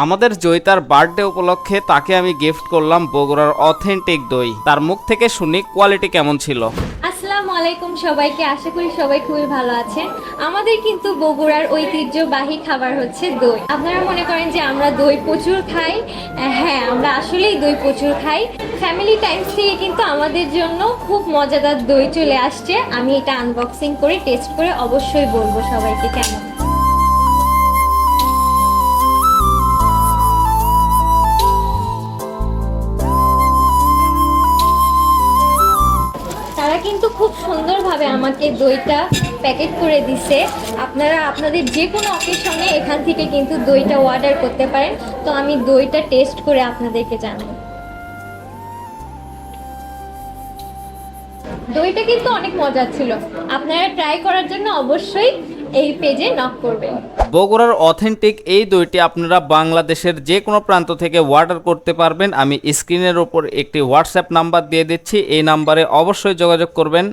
আমাদের জয়িতার বার্থডে উপলক্ষে তাকে আমি গিফট করলাম বগুড়ার অথেন্টিক দই। তার মুখ থেকে শুনি কোয়ালিটি কেমন ছিল। আসসালামু আলাইকুম সবাইকে, আশা করি সবাই খুবই ভালো আছেন। আমাদের কিন্তু বগুড়ার ঐতিহ্যবাহী খাবার হচ্ছে দই। আপনারা মনে করেন যে আমরা দই প্রচুর খাই, হ্যাঁ আমরা আসলেই দই প্রচুর খাই। ফ্যামিলি টাইমস থেকে কিন্তু আমাদের জন্য খুব মজাদার দই চলে আসছে। আমি এটা আনবক্সিং করে টেস্ট করে অবশ্যই বলবো সবাইকে কেমন। তারা কিন্তু খুব সুন্দরভাবে আমাকে দইটা প্যাকেট করে দিছে। আপনারা আপনাদের যে কোনো অকেশনে এখান থেকে কিন্তু দইটা অর্ডার করতে পারেন। তো আমি দইটা টেস্ট করে আপনাদেরকে জানাবো। দইটা কিন্তু অনেক মজার ছিল। আপনারা ট্রাই করার জন্য অবশ্যই এই পেজে নক করবেন। বগুড়ার অথেন্টিক এই দইটি আপনারা বাংলাদেশের যে কোনো প্রান্ত থেকে অর্ডার করতে পারবেন। আমি স্ক্রিনের উপর একটি হোয়াটসঅ্যাপ নাম্বার দিয়ে দিচ্ছি, এই নাম্বারে অবশ্যই যোগাযোগ করবেন।